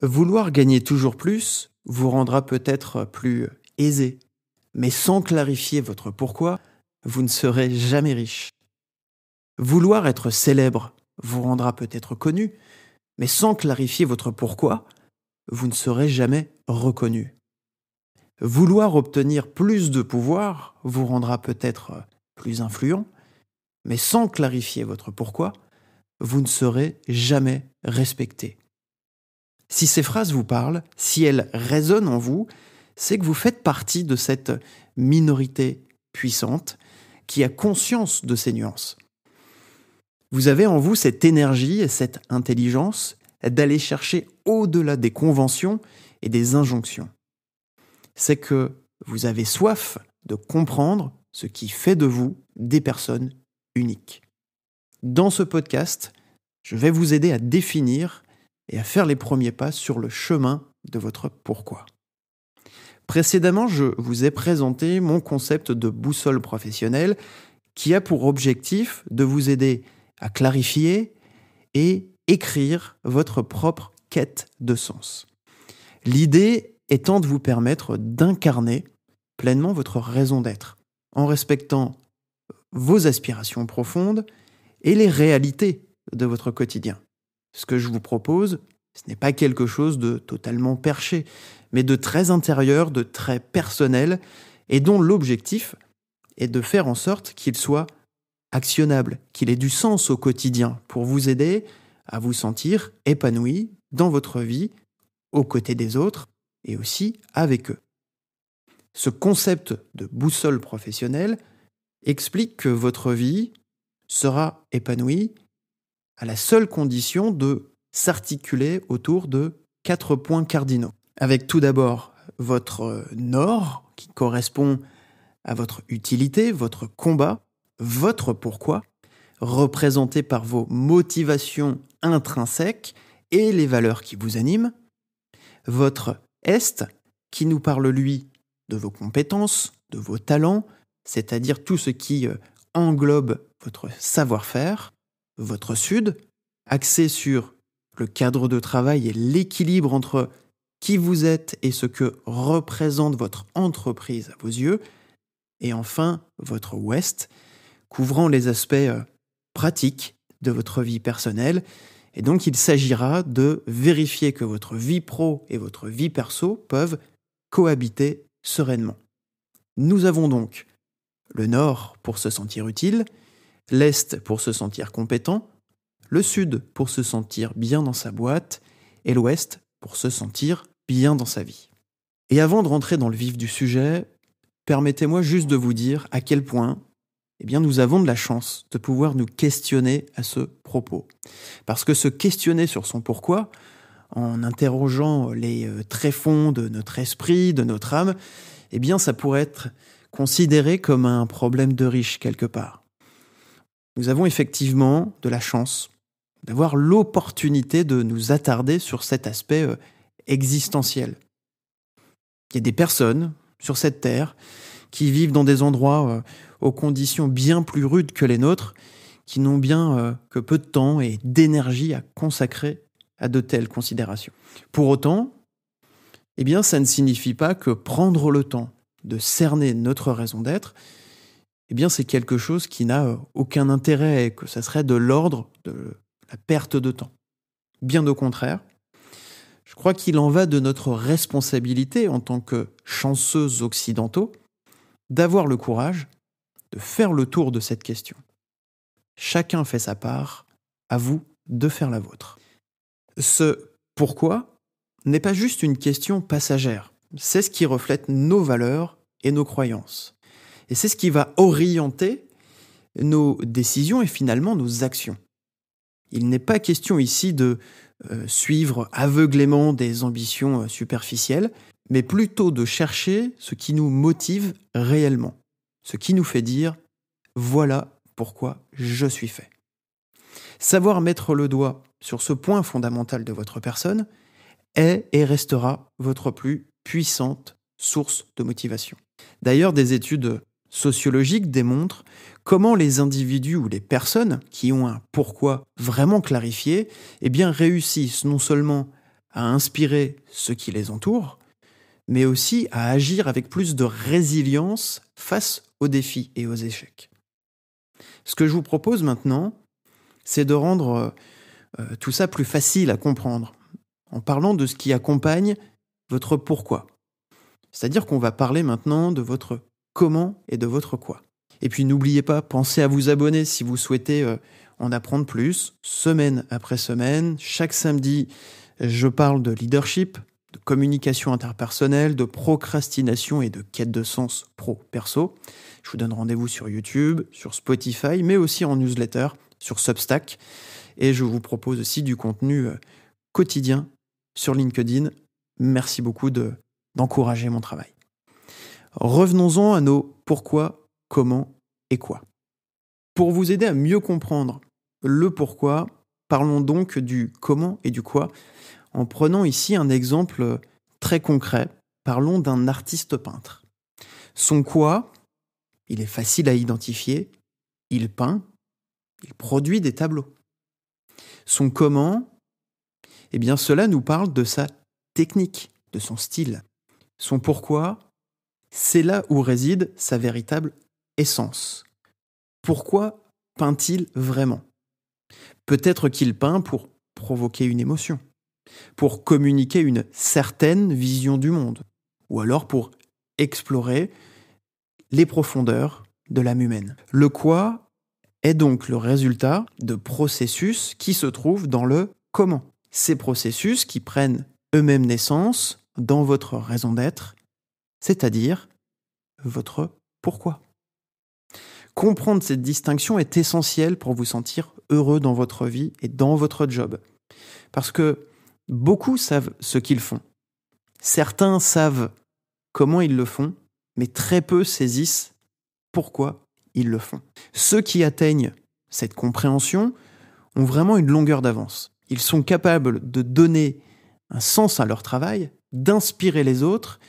Vouloir gagner toujours plus vous rendra peut-être plus aisé, mais sans clarifier votre pourquoi, vous ne serez jamais riche. Vouloir être célèbre vous rendra peut-être connu, mais sans clarifier votre pourquoi, vous ne serez jamais reconnu. Vouloir obtenir plus de pouvoir vous rendra peut-être plus influent, mais sans clarifier votre pourquoi, vous ne serez jamais respecté. Si ces phrases vous parlent, si elles résonnent en vous, c'est que vous faites partie de cette minorité puissante qui a conscience de ces nuances. Vous avez en vous cette énergie et cette intelligence d'aller chercher au-delà des conventions et des injonctions. C'est que vous avez soif de comprendre ce qui fait de vous des personnes uniques. Dans ce podcast, je vais vous aider à définir et à faire les premiers pas sur le chemin de votre pourquoi. Précédemment, je vous ai présenté mon concept de boussole professionnelle qui a pour objectif de vous aider à clarifier et écrire votre propre quête de sens. L'idée étant de vous permettre d'incarner pleinement votre raison d'être, en respectant vos aspirations profondes et les réalités de votre quotidien. Ce que je vous propose, ce n'est pas quelque chose de totalement perché, mais de très intérieur, de très personnel, et dont l'objectif est de faire en sorte qu'il soit actionnable, qu'il ait du sens au quotidien, pour vous aider à vous sentir épanoui dans votre vie, aux côtés des autres, et aussi avec eux. Ce concept de boussole professionnelle explique que votre vie sera épanouie à la seule condition de s'articuler autour de 4 points cardinaux. Avec tout d'abord votre nord, qui correspond à votre utilité, votre combat, votre pourquoi, représenté par vos motivations intrinsèques et les valeurs qui vous animent. Votre est, qui nous parle, lui, de vos compétences, de vos talents, c'est-à-dire tout ce qui englobe votre savoir-faire. Votre sud, axé sur le cadre de travail et l'équilibre entre qui vous êtes et ce que représente votre entreprise à vos yeux. Et enfin, votre ouest, couvrant les aspects pratiques de votre vie personnelle. Et donc, il s'agira de vérifier que votre vie pro et votre vie perso peuvent cohabiter sereinement. Nous avons donc le nord pour se sentir utile, l'est pour se sentir compétent, le sud pour se sentir bien dans sa boîte et l'ouest pour se sentir bien dans sa vie. Et avant de rentrer dans le vif du sujet, permettez-moi juste de vous dire à quel point nous avons de la chance de pouvoir nous questionner à ce propos. Parce que se questionner sur son pourquoi, en interrogeant les tréfonds de notre esprit, de notre âme, ça pourrait être considéré comme un problème de riche quelque part. Nous avons effectivement de la chance d'avoir l'opportunité de nous attarder sur cet aspect existentiel. Il y a des personnes sur cette terre qui vivent dans des endroits aux conditions bien plus rudes que les nôtres, qui n'ont bien que peu de temps et d'énergie à consacrer à de telles considérations. Pour autant, ça ne signifie pas que prendre le temps de cerner notre raison d'être, c'est quelque chose qui n'a aucun intérêt et que ça serait de l'ordre de la perte de temps. Bien au contraire, je crois qu'il en va de notre responsabilité en tant que chanceux occidentaux d'avoir le courage de faire le tour de cette question. Chacun fait sa part, à vous de faire la vôtre. Ce pourquoi n'est pas juste une question passagère, c'est ce qui reflète nos valeurs et nos croyances. Et c'est ce qui va orienter nos décisions et finalement nos actions. Il n'est pas question ici de suivre aveuglément des ambitions superficielles, mais plutôt de chercher ce qui nous motive réellement, ce qui nous fait dire « voilà pourquoi je suis fait ». Savoir mettre le doigt sur ce point fondamental de votre personne est et restera votre plus puissante source de motivation. D'ailleurs, des études sociologiques démontrent comment les individus ou les personnes qui ont un pourquoi vraiment clarifié réussissent non seulement à inspirer ceux qui les entourent, mais aussi à agir avec plus de résilience face aux défis et aux échecs. Ce que je vous propose maintenant, c'est de rendre tout ça plus facile à comprendre, en parlant de ce qui accompagne votre pourquoi. C'est-à-dire qu'on va parler maintenant de votre comment et de votre quoi. Et puis n'oubliez pas, pensez à vous abonner si vous souhaitez en apprendre plus, semaine après semaine. Chaque samedi, je parle de leadership, de communication interpersonnelle, de procrastination et de quête de sens pro-perso. Je vous donne rendez-vous sur YouTube, sur Spotify, mais aussi en newsletter, sur Substack. Et je vous propose aussi du contenu quotidien sur LinkedIn. Merci beaucoup d'encourager mon travail. Revenons-en à nos pourquoi, comment et quoi. Pour vous aider à mieux comprendre le pourquoi, parlons donc du comment et du quoi, en prenant ici un exemple très concret. Parlons d'un artiste peintre. Son quoi, il est facile à identifier, il peint, il produit des tableaux. Son comment, eh bien cela nous parle de sa technique, de son style. Son pourquoi, c'est là où réside sa véritable essence. Pourquoi peint-il vraiment ? Peut-être qu'il peint pour provoquer une émotion, pour communiquer une certaine vision du monde, ou alors pour explorer les profondeurs de l'âme humaine. Le quoi est donc le résultat de processus qui se trouvent dans le comment. Ces processus qui prennent eux-mêmes naissance dans votre raison d'être, c'est-à-dire votre pourquoi. Comprendre cette distinction est essentiel pour vous sentir heureux dans votre vie et dans votre job. Parce que beaucoup savent ce qu'ils font. Certains savent comment ils le font, mais très peu saisissent pourquoi ils le font. Ceux qui atteignent cette compréhension ont vraiment une longueur d'avance. Ils sont capables de donner un sens à leur travail, d'inspirer les autres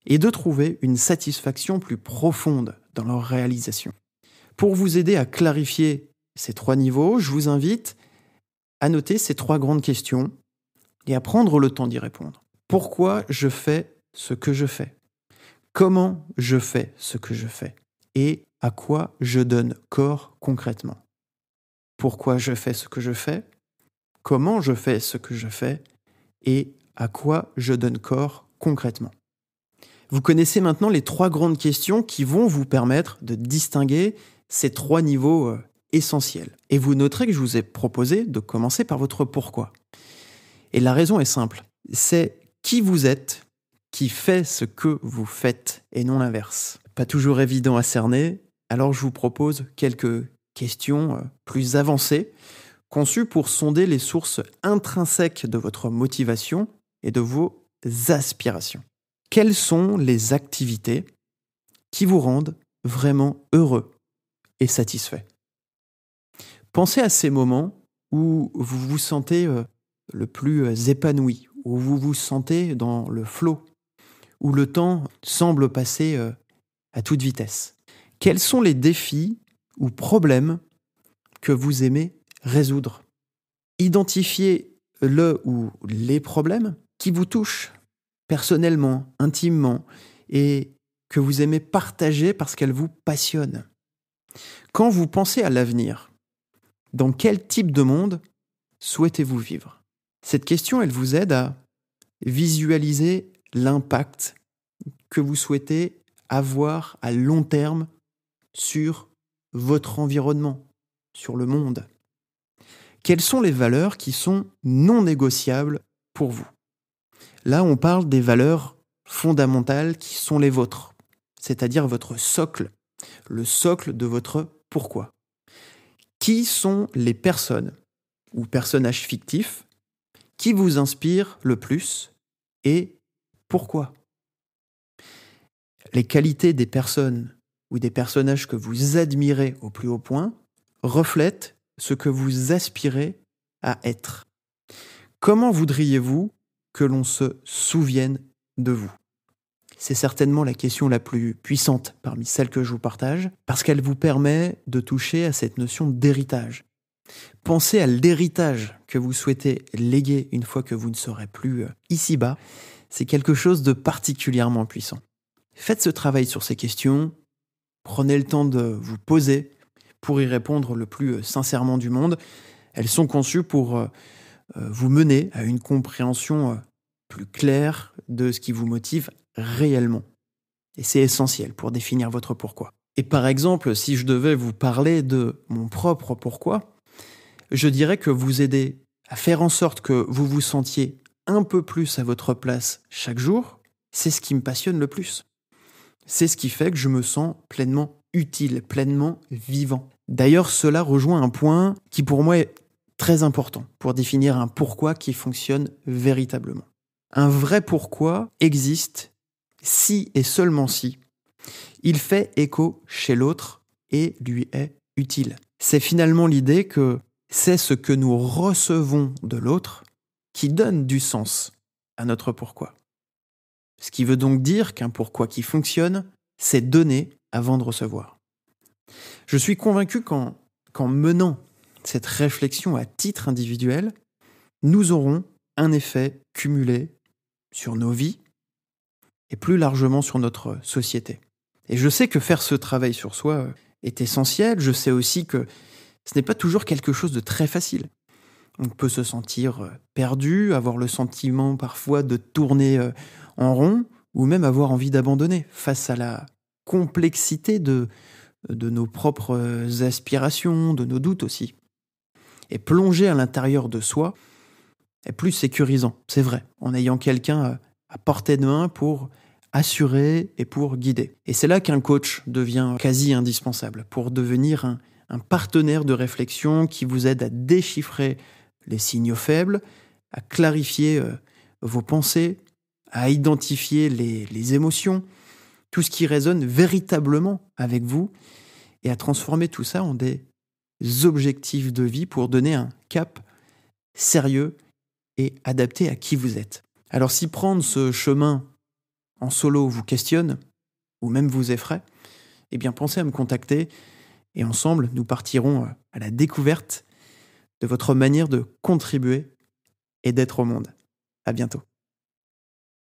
et de trouver une satisfaction plus profonde dans leur réalisation. Pour vous aider à clarifier ces 3 niveaux, je vous invite à noter ces 3 grandes questions et à prendre le temps d'y répondre. Pourquoi je fais ce que je fais ? Comment je fais ce que je fais ? Et à quoi je donne corps concrètement ? Pourquoi je fais ce que je fais ? Comment je fais ce que je fais ? Et à quoi je donne corps concrètement ? Vous connaissez maintenant les 3 grandes questions qui vont vous permettre de distinguer ces 3 niveaux essentiels. Et vous noterez que je vous ai proposé de commencer par votre pourquoi. Et la raison est simple. C'est qui vous êtes qui fait ce que vous faites et non l'inverse. Pas toujours évident à cerner, alors je vous propose quelques questions plus avancées, conçues pour sonder les sources intrinsèques de votre motivation et de vos aspirations. Quelles sont les activités qui vous rendent vraiment heureux et satisfait ? Pensez à ces moments où vous vous sentez le plus épanoui, où vous vous sentez dans le flow, où le temps semble passer à toute vitesse. Quels sont les défis ou problèmes que vous aimez résoudre ? Identifiez le ou les problèmes qui vous touchent personnellement, intimement, et que vous aimez partager parce qu'elles vous passionnent. Quand vous pensez à l'avenir, dans quel type de monde souhaitez-vous vivre ? Cette question, elle vous aide à visualiser l'impact que vous souhaitez avoir à long terme sur votre environnement, sur le monde. Quelles sont les valeurs qui sont non négociables pour vous ? Là, on parle des valeurs fondamentales qui sont les vôtres, c'est-à-dire votre socle, le socle de votre pourquoi. Qui sont les personnes ou personnages fictifs qui vous inspirent le plus et pourquoi ? Les qualités des personnes ou des personnages que vous admirez au plus haut point reflètent ce que vous aspirez à être. Comment voudriez-vous que l'on se souvienne de vous ? C'est certainement la question la plus puissante parmi celles que je vous partage, parce qu'elle vous permet de toucher à cette notion d'héritage. Pensez à l'héritage que vous souhaitez léguer une fois que vous ne serez plus ici-bas. C'est quelque chose de particulièrement puissant. Faites ce travail sur ces questions, prenez le temps de vous poser pour y répondre le plus sincèrement du monde. Elles sont conçues pour vous mener à une compréhension plus claire de ce qui vous motive réellement. Et c'est essentiel pour définir votre pourquoi. Et par exemple, si je devais vous parler de mon propre pourquoi, je dirais que vous aider à faire en sorte que vous vous sentiez un peu plus à votre place chaque jour, c'est ce qui me passionne le plus. C'est ce qui fait que je me sens pleinement utile, pleinement vivant. D'ailleurs, cela rejoint un point qui pour moi est très important pour définir un pourquoi qui fonctionne véritablement. Un vrai pourquoi existe si et seulement si il fait écho chez l'autre et lui est utile. C'est finalement l'idée que c'est ce que nous recevons de l'autre qui donne du sens à notre pourquoi. Ce qui veut donc dire qu'un pourquoi qui fonctionne, c'est donner avant de recevoir. Je suis convaincu qu'en menant cette réflexion à titre individuel, nous aurons un effet cumulé sur nos vies et plus largement sur notre société. Et je sais que faire ce travail sur soi est essentiel. Je sais aussi que ce n'est pas toujours quelque chose de très facile. On peut se sentir perdu, avoir le sentiment parfois de tourner en rond, ou même avoir envie d'abandonner face à la complexité de nos propres aspirations, de nos doutes aussi. Et plonger à l'intérieur de soi est plus sécurisant, c'est vrai, en ayant quelqu'un à portée de main pour assurer et pour guider. Et c'est là qu'un coach devient quasi indispensable, pour devenir un partenaire de réflexion qui vous aide à déchiffrer les signaux faibles, à clarifier vos pensées, à identifier les émotions, tout ce qui résonne véritablement avec vous, et à transformer tout ça en des objectifs de vie pour donner un cap sérieux et adapté à qui vous êtes. Alors si prendre ce chemin en solo vous questionne, ou même vous effraie, eh bien pensez à me contacter, et ensemble nous partirons à la découverte de votre manière de contribuer et d'être au monde. À bientôt.